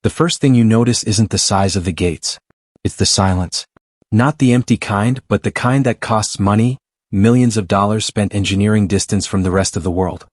The first thing you notice isn't the size of the gates. It's the silence. Not the empty kind, but the kind that costs money, millions of dollars spent engineering distance from the rest of the world.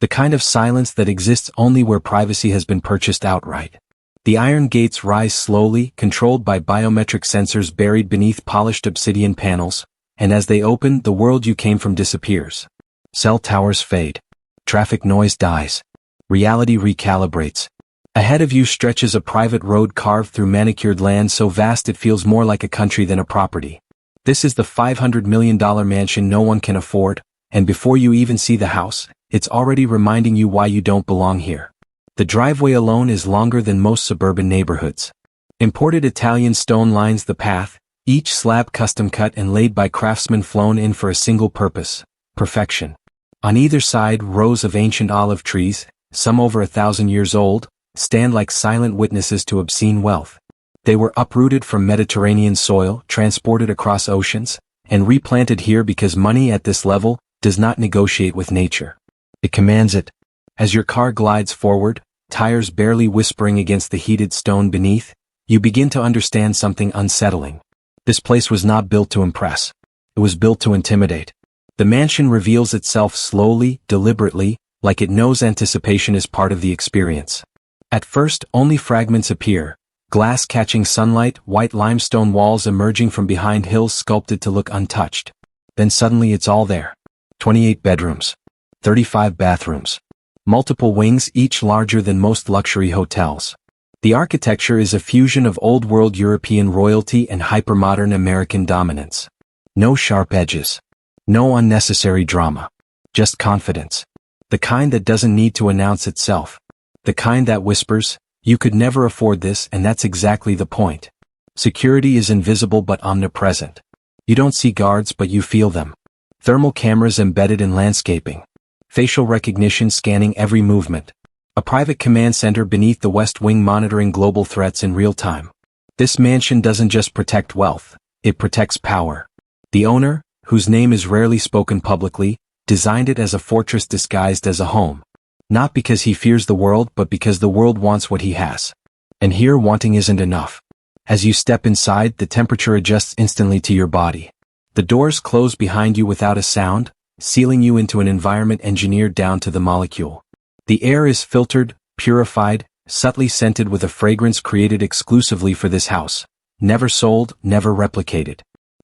The kind of silence that exists only where privacy has been purchased outright. The iron gates rise slowly, controlled by biometric sensors buried beneath polished obsidian panels, and as they open, the world you came from disappears. Cell towers fade. Traffic noise dies. Reality recalibrates. Ahead of you stretches a private road carved through manicured land so vast it feels more like a country than a property. This is the $500 million mansion no one can afford, and before you even see the house, it's already reminding you why you don't belong here. The driveway alone is longer than most suburban neighborhoods. Imported Italian stone lines the path, each slab custom cut and laid by craftsmen flown in for a single purpose: perfection. On either side, rows of ancient olive trees, some over 1,000 years old, stand like silent witnesses to obscene wealth. They were uprooted from Mediterranean soil, transported across oceans, and replanted here because money at this level does not negotiate with nature. It commands it. As your car glides forward, tires barely whispering against the heated stone beneath, you begin to understand something unsettling. This place was not built to impress. It was built to intimidate. The mansion reveals itself slowly, deliberately, like it knows anticipation is part of the experience. At first, only fragments appear, glass catching sunlight, white limestone walls emerging from behind hills sculpted to look untouched. Then suddenly it's all there. 28 bedrooms. 35 bathrooms. Multiple wings, each larger than most luxury hotels. The architecture is a fusion of old-world European royalty and hyper-modern American dominance. No sharp edges. No unnecessary drama. Just confidence. The kind that doesn't need to announce itself. The kind that whispers, "You could never afford this," and that's exactly the point. Security is invisible but omnipresent. You don't see guards but you feel them. Thermal cameras embedded in landscaping. Facial recognition scanning every movement. A private command center beneath the West Wing monitoring global threats in real time. This mansion doesn't just protect wealth, it protects power. The owner, whose name is rarely spoken publicly, designed it as a fortress disguised as a home. Not because he fears the world, but because the world wants what he has. And here wanting isn't enough. As you step inside, the temperature adjusts instantly to your body. The doors close behind you without a sound, sealing you into an environment engineered down to the molecule. The air is filtered, purified, subtly scented with a fragrance created exclusively for this house. Never sold, never replicated.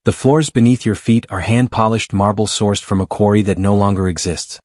The floors beneath your feet are hand-polished marble sourced from a quarry that no longer exists.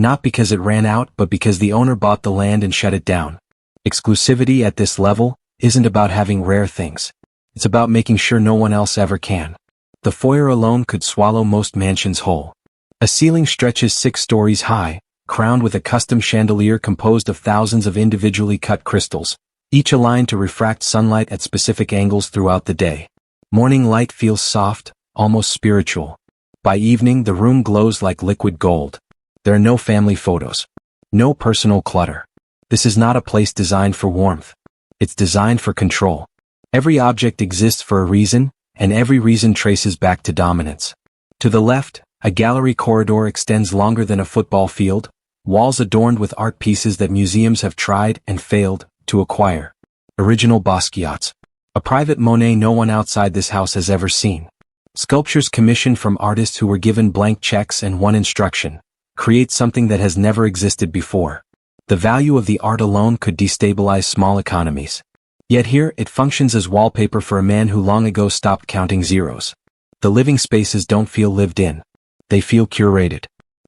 Not because it ran out, but because the owner bought the land and shut it down. Exclusivity at this level isn't about having rare things. It's about making sure no one else ever can. The foyer alone could swallow most mansions whole. A ceiling stretches 6 stories high, crowned with a custom chandelier composed of thousands of individually cut crystals, each aligned to refract sunlight at specific angles throughout the day. Morning light feels soft, almost spiritual. By evening, the room glows like liquid gold. There are no family photos. No personal clutter. This is not a place designed for warmth. It's designed for control. Every object exists for a reason, and every reason traces back to dominance. To the left, a gallery corridor extends longer than a football field, walls adorned with art pieces that museums have tried and failed to acquire. Original Basquiat's. A private Monet no one outside this house has ever seen. Sculptures commissioned from artists who were given blank checks and one instruction: create something that has never existed before. The value of the art alone could destabilize small economies. Yet here, it functions as wallpaper for a man who long ago stopped counting zeros. The living spaces don't feel lived in. They feel curated.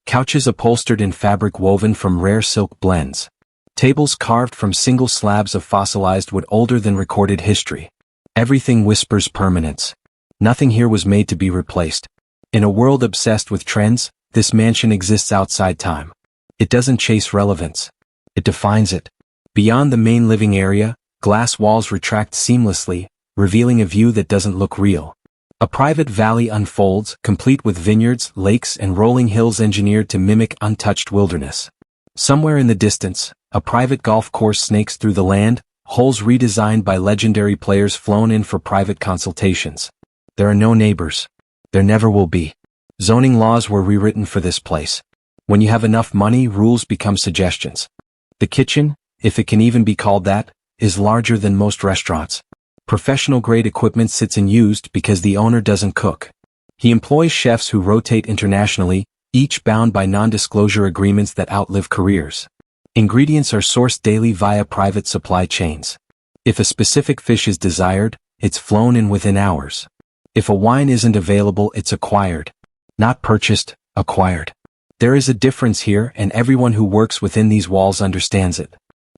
Couches upholstered in fabric woven from rare silk blends. Tables carved from single slabs of fossilized wood older than recorded history. Everything whispers permanence. Nothing here was made to be replaced. In a world obsessed with trends, this mansion exists outside time. It doesn't chase relevance. It defines it. Beyond the main living area, glass walls retract seamlessly, revealing a view that doesn't look real. A private valley unfolds, complete with vineyards, lakes, and rolling hills engineered to mimic untouched wilderness. Somewhere in the distance, a private golf course snakes through the land, holes redesigned by legendary players flown in for private consultations. There are no neighbors. There never will be. Zoning laws were rewritten for this place. When you have enough money, rules become suggestions. The kitchen, if it can even be called that, is larger than most restaurants. Professional-grade equipment sits unused because the owner doesn't cook. He employs chefs who rotate internationally, each bound by non-disclosure agreements that outlive careers. Ingredients are sourced daily via private supply chains. If a specific fish is desired, it's flown in within hours. If a wine isn't available, it's acquired. Not purchased, acquired. There is a difference here, and everyone who works within these walls understands it.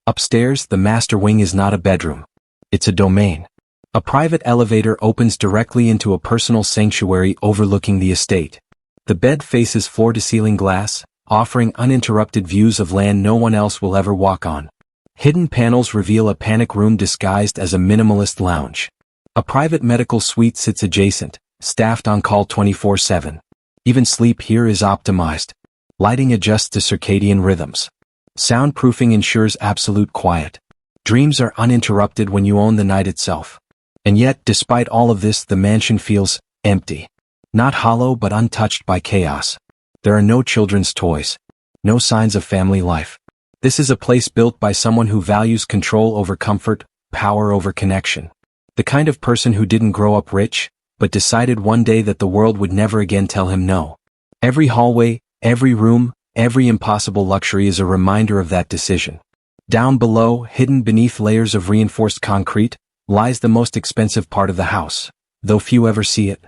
Upstairs, the master wing is not a bedroom. It's a domain. A private elevator opens directly into a personal sanctuary overlooking the estate. The bed faces floor-to-ceiling glass, offering uninterrupted views of land no one else will ever walk on. Hidden panels reveal a panic room disguised as a minimalist lounge. A private medical suite sits adjacent, staffed on call 24/7. Even sleep here is optimized. Lighting adjusts to circadian rhythms. Soundproofing ensures absolute quiet. Dreams are uninterrupted when you own the night itself. And yet, despite all of this, the mansion feels empty. Not hollow but untouched by chaos. There are no children's toys. No signs of family life. This is a place built by someone who values control over comfort, power over connection. The kind of person who didn't grow up rich, but decided one day that the world would never again tell him no. Every hallway, every room, every impossible luxury is a reminder of that decision. Down below, hidden beneath layers of reinforced concrete, lies the most expensive part of the house, though few ever see it.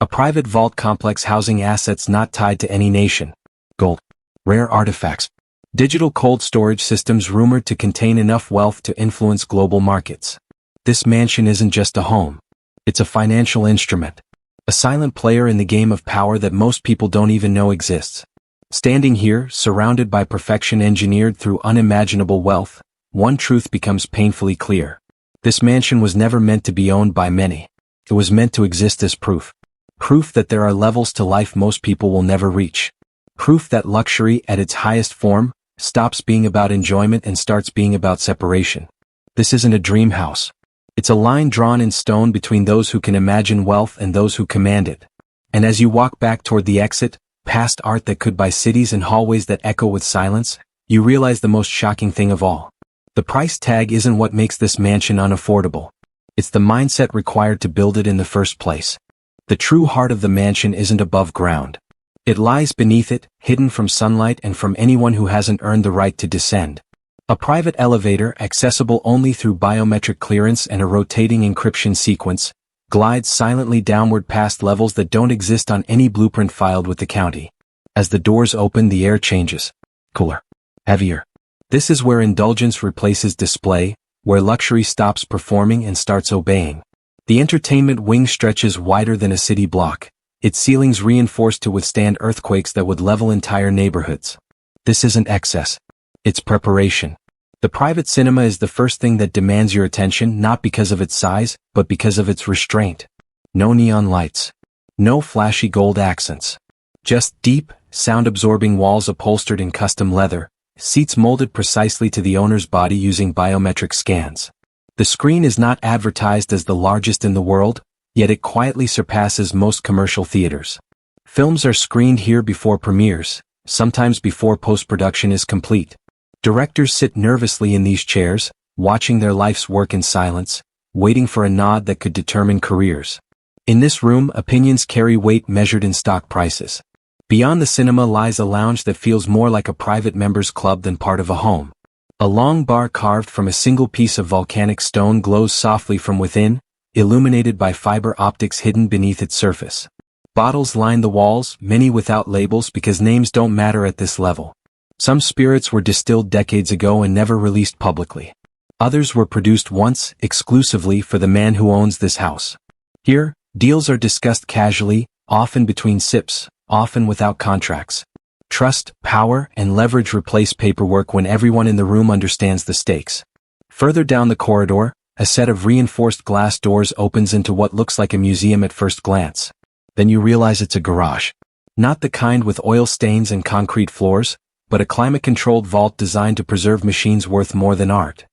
A private vault complex housing assets not tied to any nation. Gold. Rare artifacts. Digital cold storage systems rumored to contain enough wealth to influence global markets. This mansion isn't just a home. It's a financial instrument. A silent player in the game of power that most people don't even know exists. Standing here, surrounded by perfection engineered through unimaginable wealth, one truth becomes painfully clear. This mansion was never meant to be owned by many. It was meant to exist as proof. Proof that there are levels to life most people will never reach. Proof that luxury, at its highest form, stops being about enjoyment and starts being about separation. This isn't a dream house. It's a line drawn in stone between those who can imagine wealth and those who command it. And as you walk back toward the exit, past art that could buy cities and hallways that echo with silence, you realize the most shocking thing of all. The price tag isn't what makes this mansion unaffordable. It's the mindset required to build it in the first place. The true heart of the mansion isn't above ground. It lies beneath it, hidden from sunlight and from anyone who hasn't earned the right to descend. A private elevator, accessible only through biometric clearance and a rotating encryption sequence, glides silently downward past levels that don't exist on any blueprint filed with the county. As the doors open, the air changes. Cooler. Heavier. This is where indulgence replaces display, where luxury stops performing and starts obeying. The entertainment wing stretches wider than a city block, its ceilings reinforced to withstand earthquakes that would level entire neighborhoods. This isn't excess. It's preparation. The private cinema is the first thing that demands your attention, not because of its size, but because of its restraint. No neon lights. No flashy gold accents. Just deep, sound-absorbing walls upholstered in custom leather, seats molded precisely to the owner's body using biometric scans. The screen is not advertised as the largest in the world, yet it quietly surpasses most commercial theaters. Films are screened here before premieres, sometimes before post-production is complete. Directors sit nervously in these chairs, watching their life's work in silence, waiting for a nod that could determine careers. In this room, opinions carry weight measured in stock prices. Beyond the cinema lies a lounge that feels more like a private members' club than part of a home. A long bar carved from a single piece of volcanic stone glows softly from within, illuminated by fiber optics hidden beneath its surface. Bottles line the walls, many without labels because names don't matter at this level. Some spirits were distilled decades ago and never released publicly. Others were produced once, exclusively for the man who owns this house. Here, deals are discussed casually, often between sips, often without contracts. Trust, power, and leverage replace paperwork when everyone in the room understands the stakes. Further down the corridor, a set of reinforced glass doors opens into what looks like a museum at first glance. Then you realize it's a garage. Not the kind with oil stains and concrete floors, but a climate-controlled vault designed to preserve machines worth more than art.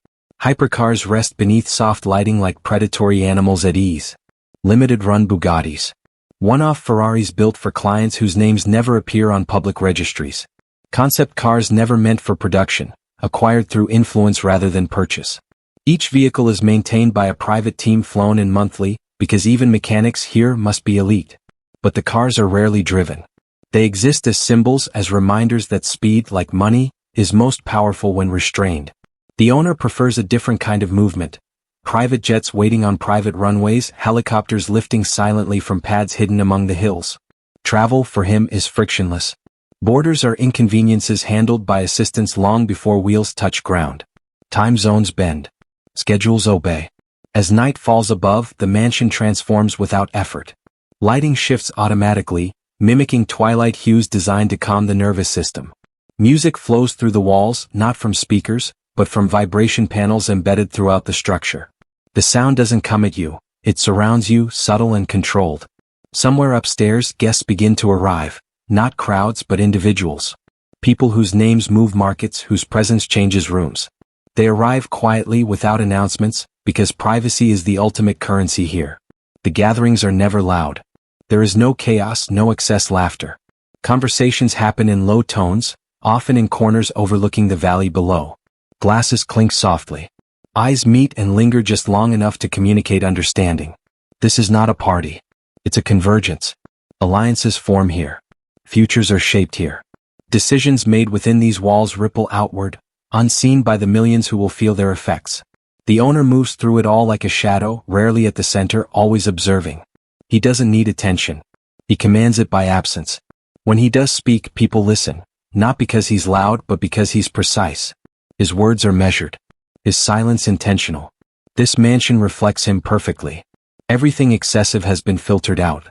Hypercars rest beneath soft lighting like predatory animals at ease. Limited-run Bugattis. One-off Ferraris built for clients whose names never appear on public registries. Concept cars never meant for production, acquired through influence rather than purchase. Each vehicle is maintained by a private team flown in monthly, because even mechanics here must be elite. But the cars are rarely driven. They exist as symbols, as reminders that speed, like money, is most powerful when restrained. The owner prefers a different kind of movement. Private jets waiting on private runways, helicopters lifting silently from pads hidden among the hills. Travel, for him, is frictionless. Borders are inconveniences handled by assistants long before wheels touch ground. Time zones bend. Schedules obey. As night falls above, the mansion transforms without effort. Lighting shifts automatically, mimicking twilight hues designed to calm the nervous system. Music flows through the walls, not from speakers, but from vibration panels embedded throughout the structure. The sound doesn't come at you, it surrounds you, subtle and controlled. Somewhere upstairs, guests begin to arrive, not crowds but individuals. People whose names move markets, whose presence changes rooms. They arrive quietly without announcements, because privacy is the ultimate currency here. The gatherings are never loud. There is no chaos, no excess laughter. Conversations happen in low tones, often in corners overlooking the valley below. Glasses clink softly. Eyes meet and linger just long enough to communicate understanding. This is not a party. It's a convergence. Alliances form here. Futures are shaped here. Decisions made within these walls ripple outward, unseen by the millions who will feel their effects. The owner moves through it all like a shadow, rarely at the center, always observing. He doesn't need attention. He commands it by absence. When he does speak, people listen, not because he's loud but because he's precise. His words are measured. His silence intentional. This mansion reflects him perfectly. Everything excessive has been filtered out.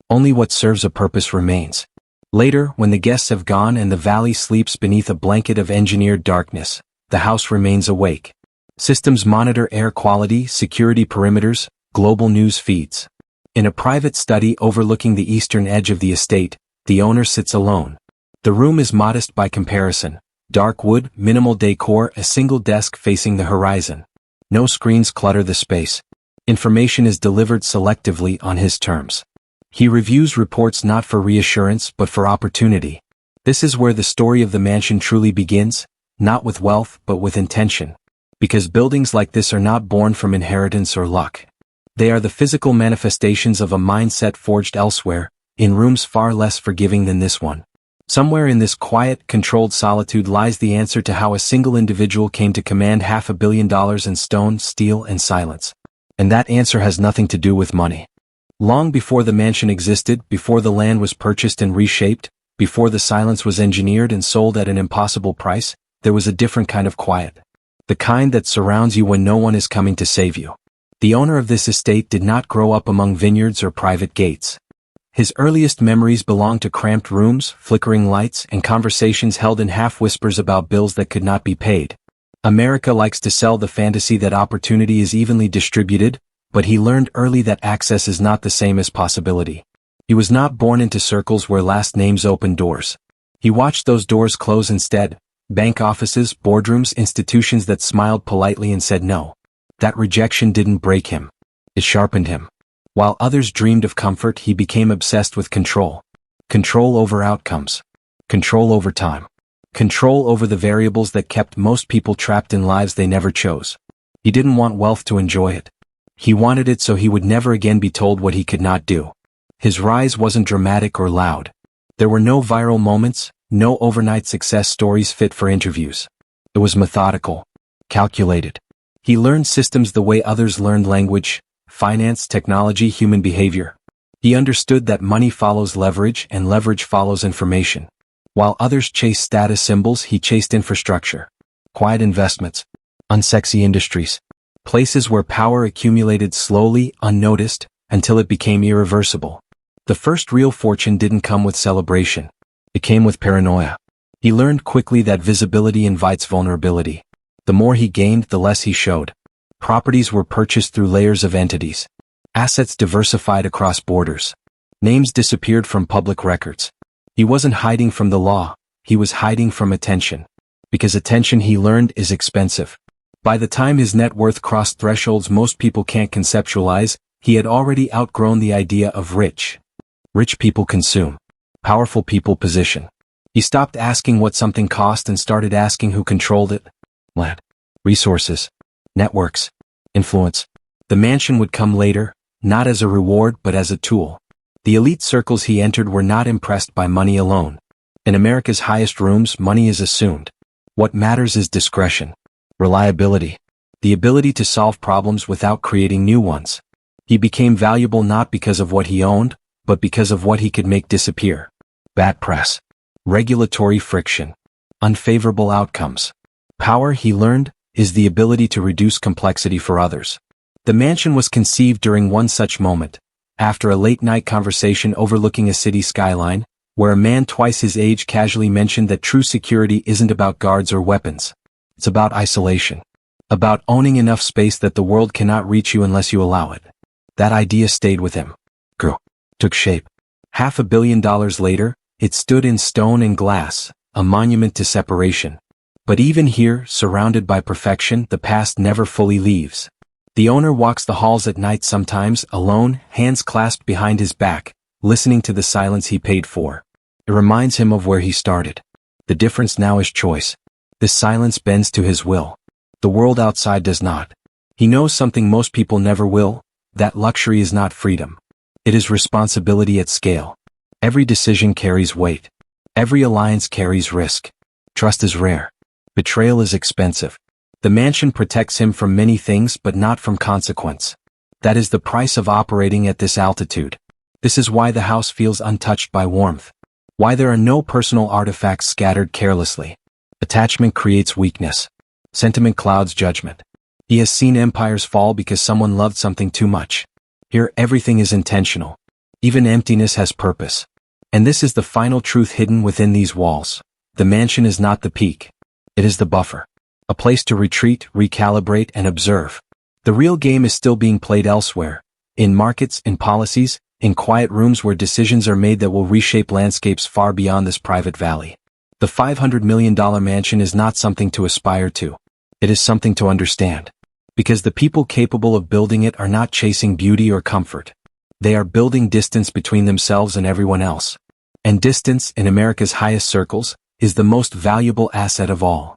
Only what serves a purpose remains. Later, when the guests have gone and the valley sleeps beneath a blanket of engineered darkness, the house remains awake. Systems monitor air quality, security perimeters, global news feeds. In a private study overlooking the eastern edge of the estate, the owner sits alone. The room is modest by comparison. Dark wood, minimal decor, a single desk facing the horizon. No screens clutter the space. Information is delivered selectively on his terms. He reviews reports not for reassurance but for opportunity. This is where the story of the mansion truly begins, not with wealth but with intention. Because buildings like this are not born from inheritance or luck. They are the physical manifestations of a mindset forged elsewhere, in rooms far less forgiving than this one. Somewhere in this quiet, controlled solitude lies the answer to how a single individual came to command $500 million in stone, steel, and silence. And that answer has nothing to do with money. Long before the mansion existed, before the land was purchased and reshaped, before the silence was engineered and sold at an impossible price, there was a different kind of quiet. The kind that surrounds you when no one is coming to save you. The owner of this estate did not grow up among vineyards or private gates. His earliest memories belong to cramped rooms, flickering lights, and conversations held in half-whispers about bills that could not be paid. America likes to sell the fantasy that opportunity is evenly distributed, but he learned early that access is not the same as possibility. He was not born into circles where last names opened doors. He watched those doors close instead. Bank offices, boardrooms, institutions that smiled politely and said no. That rejection didn't break him. It sharpened him. While others dreamed of comfort, he became obsessed with control. Control over outcomes. Control over time. Control over the variables that kept most people trapped in lives they never chose. He didn't want wealth to enjoy it. He wanted it so he would never again be told what he could not do. His rise wasn't dramatic or loud. There were no viral moments, no overnight success stories fit for interviews. It was methodical, calculated. He learned systems the way others learned language, finance, technology, human behavior. He understood that money follows leverage and leverage follows information. While others chased status symbols, he chased infrastructure. Quiet investments. Unsexy industries. Places where power accumulated slowly, unnoticed, until it became irreversible. The first real fortune didn't come with celebration. It came with paranoia. He learned quickly that visibility invites vulnerability. The more he gained, the less he showed. Properties were purchased through layers of entities. Assets diversified across borders. Names disappeared from public records. He wasn't hiding from the law, he was hiding from attention. Because attention, he learned, is expensive. By the time his net worth crossed thresholds most people can't conceptualize, he had already outgrown the idea of rich. Rich people consume. Powerful people position. He stopped asking what something cost and started asking who controlled it. Land. Resources. networks, influence. The mansion would come later, not as a reward but as a tool. The elite circles he entered were not impressed by money alone. In America's highest rooms, money is assumed. What matters is discretion, reliability, the ability to solve problems without creating new ones. He became valuable not because of what he owned, but because of what he could make disappear. Bad press, regulatory friction, unfavorable outcomes. Power, he learned, is the ability to reduce complexity for others. The mansion was conceived during one such moment, after a late-night conversation overlooking a city skyline, where a man twice his age casually mentioned that true security isn't about guards or weapons. It's about isolation. About owning enough space that the world cannot reach you unless you allow it. That idea stayed with him. Grew. Took shape. $500 million later, it stood in stone and glass, a monument to separation. But even here, surrounded by perfection, the past never fully leaves. The owner walks the halls at night, sometimes alone, hands clasped behind his back, listening to the silence he paid for. It reminds him of where he started. The difference now is choice. This silence bends to his will. The world outside does not. He knows something most people never will. That luxury is not freedom. It is responsibility at scale. Every decision carries weight. Every alliance carries risk. Trust is rare. Betrayal is expensive. The mansion protects him from many things but not from consequence. That is the price of operating at this altitude. This is why the house feels untouched by warmth. Why there are no personal artifacts scattered carelessly. Attachment creates weakness. Sentiment clouds judgment. He has seen empires fall because someone loved something too much. Here everything is intentional. Even emptiness has purpose. And this is the final truth hidden within these walls. The mansion is not the peak. It is the buffer. A place to retreat, recalibrate, and observe. The real game is still being played elsewhere. In markets, in policies, in quiet rooms where decisions are made that will reshape landscapes far beyond this private valley. The $500 million mansion is not something to aspire to. It is something to understand. Because the people capable of building it are not chasing beauty or comfort. They are building distance between themselves and everyone else. And distance, in America's highest circles, is the most valuable asset of all.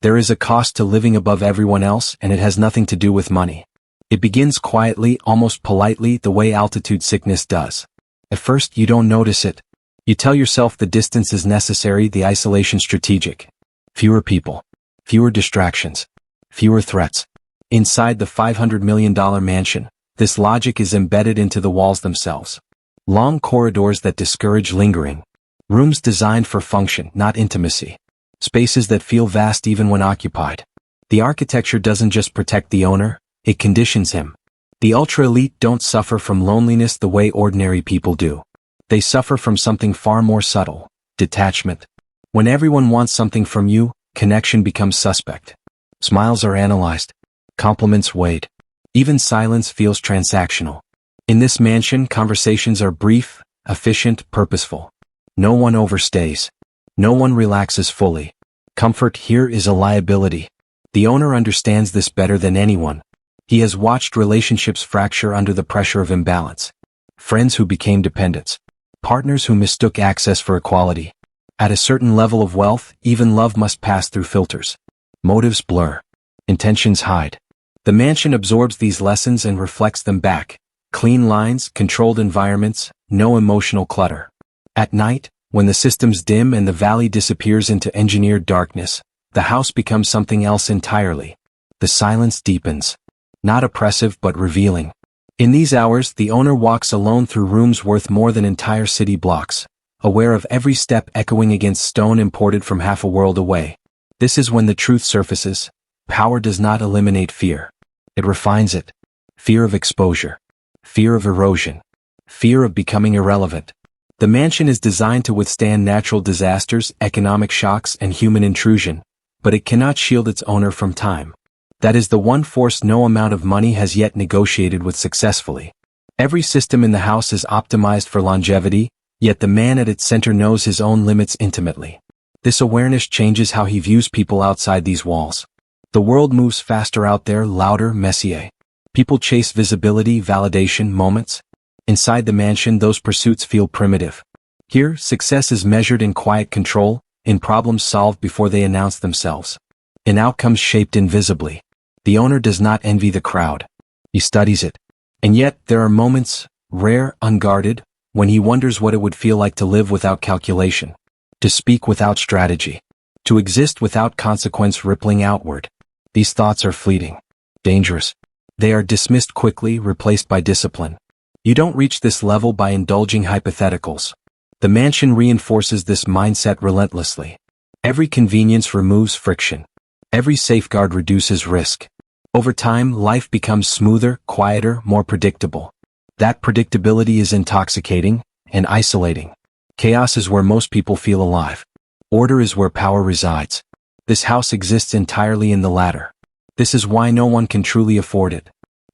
There is a cost to living above everyone else, and it has nothing to do with money. It begins quietly, almost politely, the way altitude sickness does. At first, you don't notice it. You tell yourself the distance is necessary, the isolation strategic. Fewer people. Fewer distractions. Fewer threats. Inside the $500 million mansion, this logic is embedded into the walls themselves. Long corridors that discourage lingering. Rooms designed for function, not intimacy. Spaces that feel vast even when occupied. The architecture doesn't just protect the owner, it conditions him. The ultra-elite don't suffer from loneliness the way ordinary people do. They suffer from something far more subtle, detachment. When everyone wants something from you, connection becomes suspect. Smiles are analyzed. Compliments weighed. Even silence feels transactional. In this mansion, conversations are brief, efficient, purposeful. No one overstays. No one relaxes fully. Comfort here is a liability. The owner understands this better than anyone. He has watched relationships fracture under the pressure of imbalance. Friends who became dependents. Partners who mistook access for equality. At a certain level of wealth, even love must pass through filters. Motives blur. Intentions hide. The mansion absorbs these lessons and reflects them back. Clean lines, controlled environments, no emotional clutter. At night, when the systems dim and the valley disappears into engineered darkness, the house becomes something else entirely. The silence deepens. Not oppressive but revealing. In these hours, the owner walks alone through rooms worth more than entire city blocks, aware of every step echoing against stone imported from half a world away. This is when the truth surfaces. Power does not eliminate fear. It refines it. Fear of exposure. Fear of erosion. Fear of becoming irrelevant. The mansion is designed to withstand natural disasters, economic shocks, and human intrusion, but it cannot shield its owner from time. That is the one force no amount of money has yet negotiated with successfully. Every system in the house is optimized for longevity, yet the man at its center knows his own limits intimately. This awareness changes how he views people outside these walls. The world moves faster out there, louder, messier. People chase visibility, validation, moments. Inside the mansion, those pursuits feel primitive. Here, success is measured in quiet control, in problems solved before they announce themselves. In outcomes shaped invisibly. The owner does not envy the crowd. He studies it. And yet, there are moments, rare, unguarded, when he wonders what it would feel like to live without calculation, to speak without strategy, to exist without consequence rippling outward. These thoughts are fleeting, dangerous. They are dismissed quickly, replaced by discipline. You don't reach this level by indulging hypotheticals. The mansion reinforces this mindset relentlessly. Every convenience removes friction. Every safeguard reduces risk. Over time, life becomes smoother, quieter, more predictable. That predictability is intoxicating and isolating. Chaos is where most people feel alive. Order is where power resides. This house exists entirely in the latter. This is why no one can truly afford it.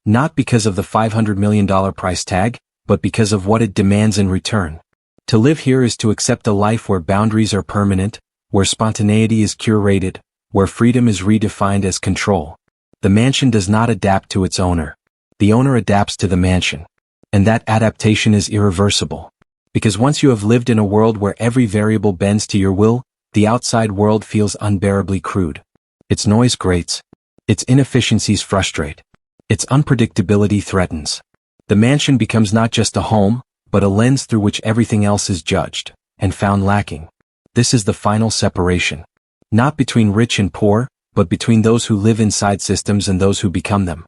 Not because of the $500 million price tag, but because of what it demands in return. To live here is to accept a life where boundaries are permanent, where spontaneity is curated, where freedom is redefined as control. The mansion does not adapt to its owner. The owner adapts to the mansion. And that adaptation is irreversible. Because once you have lived in a world where every variable bends to your will, the outside world feels unbearably crude. Its noise grates. Its inefficiencies frustrate. Its unpredictability threatens. The mansion becomes not just a home, but a lens through which everything else is judged and found lacking. This is the final separation. Not between rich and poor, but between those who live inside systems and those who become them.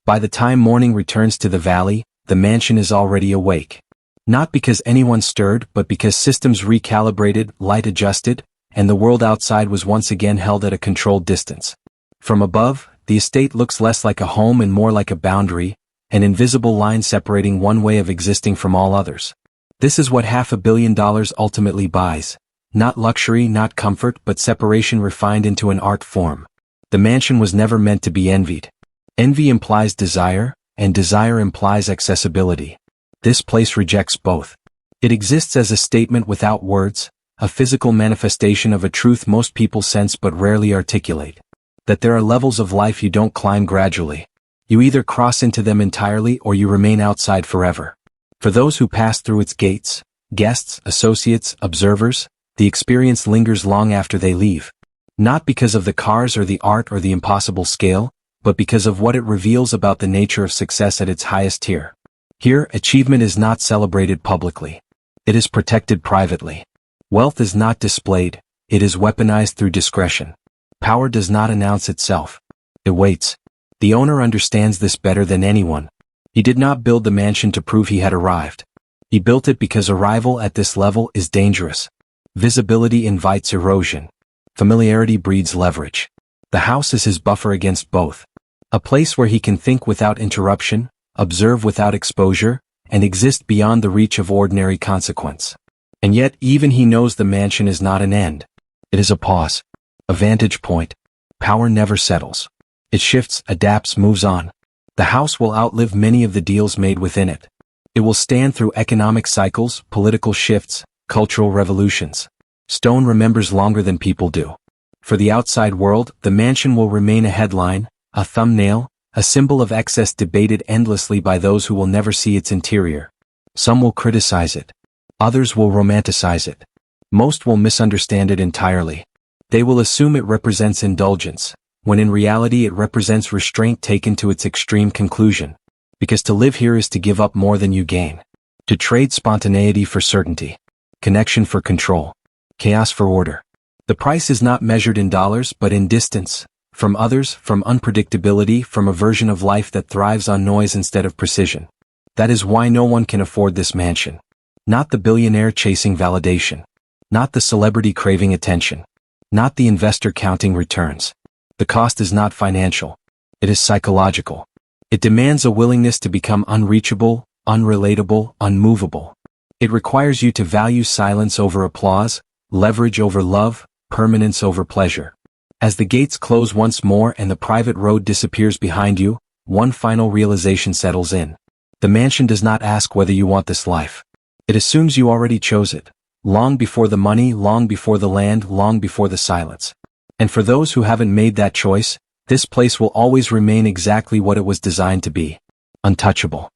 By the time morning returns to the valley, the mansion is already awake. Not because anyone stirred, but because systems recalibrated, light adjusted, and the world outside was once again held at a controlled distance. From above, the estate looks less like a home and more like a boundary, an invisible line separating one way of existing from all others. This is what $500 million ultimately buys. Not luxury, not comfort, but separation refined into an art form. The mansion was never meant to be envied. Envy implies desire, and desire implies accessibility. This place rejects both. It exists as a statement without words, a physical manifestation of a truth most people sense but rarely articulate. That there are levels of life you don't climb gradually. You either cross into them entirely or you remain outside forever. For those who pass through its gates, guests, associates, observers, the experience lingers long after they leave. Not because of the cars or the art or the impossible scale, but because of what it reveals about the nature of success at its highest tier. Here, achievement is not celebrated publicly. It is protected privately. Wealth is not displayed, it is weaponized through discretion. Power does not announce itself. It waits. The owner understands this better than anyone. He did not build the mansion to prove he had arrived. He built it because arrival at this level is dangerous. Visibility invites erosion. Familiarity breeds leverage. The house is his buffer against both. A place where he can think without interruption, observe without exposure, and exist beyond the reach of ordinary consequence. And yet even he knows the mansion is not an end. It is a pause. A vantage point. Power never settles. It shifts, adapts, moves on. The house will outlive many of the deals made within it. It will stand through economic cycles, political shifts, cultural revolutions. Stone remembers longer than people do. For the outside world, the mansion will remain a headline, a thumbnail, a symbol of excess debated endlessly by those who will never see its interior. Some will criticize it. Others will romanticize it. Most will misunderstand it entirely. They will assume it represents indulgence, when in reality it represents restraint taken to its extreme conclusion. Because to live here is to give up more than you gain. To trade spontaneity for certainty. Connection for control. Chaos for order. The price is not measured in dollars but in distance. From others, from unpredictability, from a version of life that thrives on noise instead of precision. That is why no one can afford this mansion. Not the billionaire chasing validation. Not the celebrity craving attention. Not the investor counting returns. The cost is not financial. It is psychological. It demands a willingness to become unreachable, unrelatable, unmovable. It requires you to value silence over applause, leverage over love, permanence over pleasure. As the gates close once more and the private road disappears behind you, one final realization settles in. The mansion does not ask whether you want this life. It assumes you already chose it. Long before the money, long before the land, long before the silence. And for those who haven't made that choice, this place will always remain exactly what it was designed to be. Untouchable.